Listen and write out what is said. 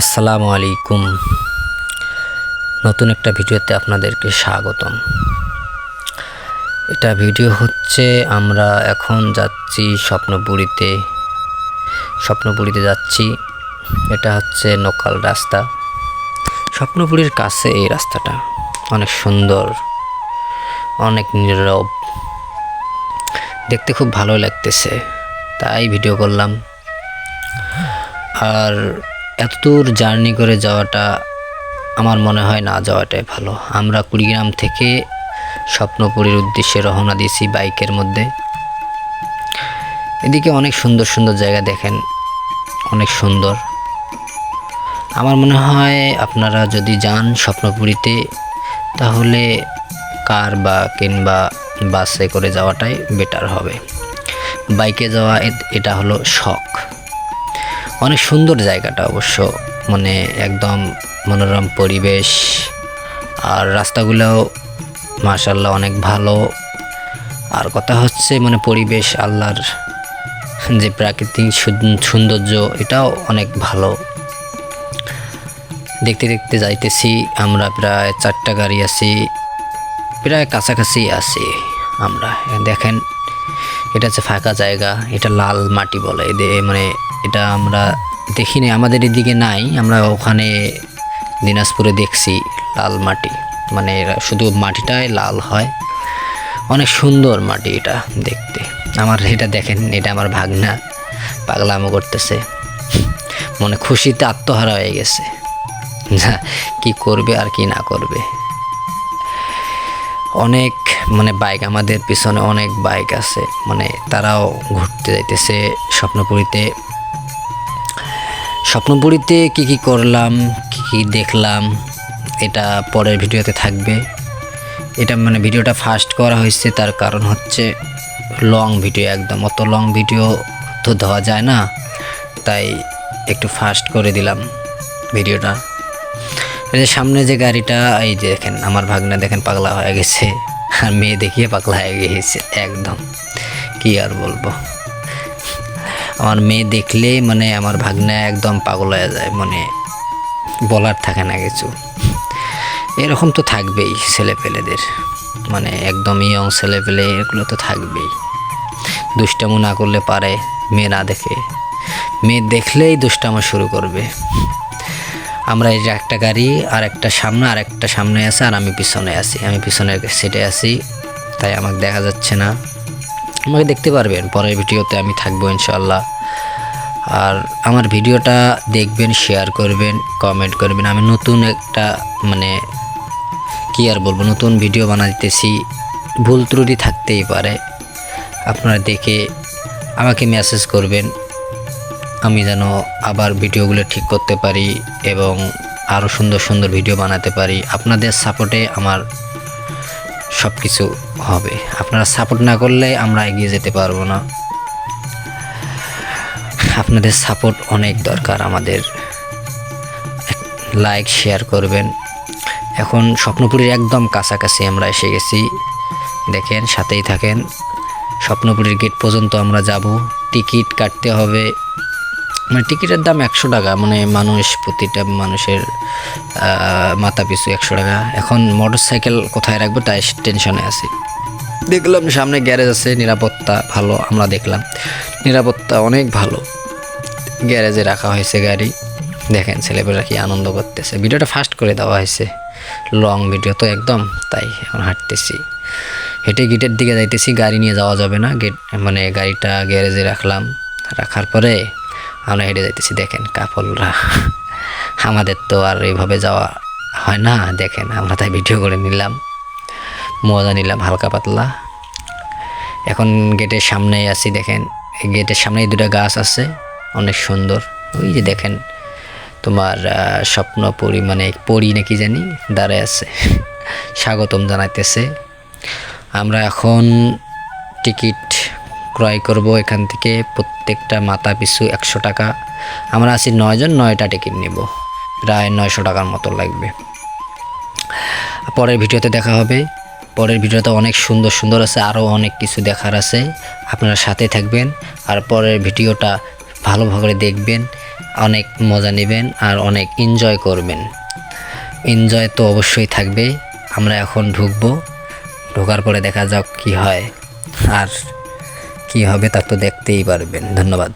আসসালামু আলাইকুম। নতুন একটা ভিডিওতে আপনাদেরকে স্বাগতম। এটা ভিডিও হচ্ছে আমরা এখন যাচ্ছি স্বপ্নপুরীতে যাচ্ছি। এটা হচ্ছে লোকাল রাস্তা। স্বপ্নপুরীর কাছে এই রাস্তাটা অনেক সুন্দর, অনেক নীরব, দেখতে খুব ভালো লাগতেছে, তাই ভিডিও করলাম। আর এতদূর জার্নি করে যাওয়াটা আমার মনে হয় না যাওয়াটাই ভালো। আমরা কুড়িগ্রাম থেকে স্বপ্নপুরীর উদ্দেশ্যে রওনা দিয়েছি বাইকের মধ্যে। এদিকে অনেক সুন্দর সুন্দর জায়গা দেখেন, অনেক সুন্দর। আমার মনে হয় আপনারা যদি যান স্বপ্নপুরীতে তাহলে কার বা কিংবা বাসে করে যাওয়াটাই বেটার হবে। বাইকে যাওয়া এটা হলো শখ। অনেক সুন্দর জায়গাটা অবশ্য, মানে একদম মনোরম পরিবেশ, আর রাস্তাগুলোও মাশাআল্লাহ অনেক ভালো। আর কথা হচ্ছে মানে পরিবেশ, আল্লাহর যে প্রাকৃতিক সৌন্দর্য এটাও অনেক ভালো। দেখতে দেখতে যাইতেছি আমরা, প্রায় 4টা গাড়ি আছি, প্রায় কাছাকাছি আছি আমরা। দেখেন এটা হচ্ছে ফাঁকা জায়গা, এটা লাল মাটি বলে মানে এটা আমরা দেখিনি, আমাদের এদিকে নাই। আমরা ওখানে দিনাজপুরে দেখছি লাল মাটি, মানে শুধু মাটিটাই লাল হয়। অনেক সুন্দর মাটি এটা দেখতে। আমার এটা দেখেন, এটা আমার ভাগনা পাগলামো করতেছে, মনে খুশিতে আত্মহারা হয়ে গেছে, কি করবে আর কি না করবে। অনেক মানে বাইক, আমাদের পিছনে অনেক বাইক আছে, মানে তারাও ঘুরতে যাইতেছে স্বপ্নপুরীতে। স্বপ্নপুরীতে কি করলাম, কি দেখলাম, এটা পরের ভিডিওতে থাকবে। এটা মানে ভিডিওটা ফাস্ট করা হয়েছে, তার কারণ হচ্ছে লং ভিডিও, একদম অত লং ভিডিও তো দেওয়া যায় না, তাই একটু ফাস্ট করে দিলাম ভিডিওটা। এই যে সামনে যে গাড়িটা, এই যে দেখেন আমার ভাগনা দেখেন পাগলা হয়ে গেছে, আর মেয়ে দেখিয়ে পাগলা হয়ে গেছে একদম, কি আর বলবো। আমার মেয়ে দেখলে মানে আমার ভাগনা একদম পাগল হয়ে যায়, মানে বলার থাকে না কিছু। এরকম তো থাকবেই ছেলেপেলেদের, মানে একদম ইয়ং ছেলেপেলে এগুলো তো থাকবেই। দুষ্টামো না করলে পারে, মেয়ে না দেখে, মেয়ে দেখলেই দুষ্টামো শুরু করবে। আমরা এই যে একটা গাড়ি, আর একটা সামনে আছে, আর আমি পিছনে আছি, আমি পিছনের সিটে আছি, তাই আমাকে দেখা যাচ্ছে না। আমাকে দেখতে পারবেন পরের ভিডিওতে, আমি থাকবো ইনশাআল্লাহ। আর আমার ভিডিওটা দেখবেন, শেয়ার করবেন, কমেন্ট করবেন। আমি নতুন একটা মানে কি আর বলবো, নতুন ভিডিও বানাইতেছি, ভুল ত্রুটি থাকতেই পারে। আপনারা দেখে আমাকে মেসেজ করবেন, আমি যেন আবার ভিডিওগুলো ঠিক করতে পারি এবং আরও সুন্দর সুন্দর ভিডিও বানাতে পারি। আপনাদের সাপোর্টে আমার সব কিছু হবে। আপনারা সাপোর্ট না করলে আমরা এগিয়ে যেতে পারবো না। আপনাদের সাপোর্ট অনেক দরকার আমাদের। লাইক শেয়ার করবেন। এখন স্বপ্নপুরীর একদম কাছাকাছি আমরা এসে গেছি, দেখেন, সাথেই থাকেন। স্বপ্নপুরীর গেট পর্যন্ত আমরা যাব। টিকিট কাটতে হবে, মানে টিকিটের দাম 100 টাকা, মানে প্রতিটা মানুষের মাথা পিছু 100 টাকা। এখন মোটরসাইকেল কোথায় রাখবো তাই টেনশনে আছি। দেখলাম সামনে গ্যারেজ আছে, নিরাপত্তা ভালো, আমরা দেখলাম নিরাপত্তা অনেক ভালো, গ্যারেজে রাখা হয়েছে গাড়ি। দেখেন ছেলেপেলেরা কি আনন্দ করতেছে। ভিডিওটা ফাস্ট করে দেওয়া হয়েছে, লং ভিডিও তো একদম, তাই এখন হাঁটতেছি, হেঁটে গেটের দিকে যাইতেছি। গাড়ি নিয়ে যাওয়া যাবে না, গেট মানে গাড়িটা গ্যারেজে রাখলাম, রাখার পরে আমরা হেঁটে যাইতেছি। দেখেন কাপড়রা, আমাদের তো আর এইভাবে যাওয়া হয় না, দেখেন আমরা তাই ভিডিও করে নিলাম, মজা নিলাম হালকা পাতলা। এখন গেটের সামনেই আছি, দেখেন গেটের সামনেই 2টা গাছ আছে, অনেক সুন্দর। ওই যে দেখেন তোমার স্বপ্নপুরী মানে পরী নাকি জানি দাঁড়ায় আছে, স্বাগতম জানাইতেছে। আমরা এখন টিকিট ক্রয় করব এখান থেকে, প্রত্যেকটা মাথা পিছু 100 টাকা। আমরা আছি 9 জন, 9টা টিকিট নেব, প্রায় 900 টাকার মতো লাগবে। পরের ভিডিওতে দেখা হবে। পরের ভিডিওতে অনেক সুন্দর সুন্দর আছে, আরও অনেক কিছু দেখার আছে, আপনারা সাথে থাকবেন। আর পরের ভিডিওটা ভালোভাবে দেখবেন, অনেক মজা নেবেন আর অনেক এনজয় করবেন। এনজয় তো অবশ্যই থাকবে। আমরা এখন ঢুকবো, ঢোকার পরে দেখা যাক কি হয়, আর কি হবে তা তো দেখতেই পারবেন। ধন্যবাদ।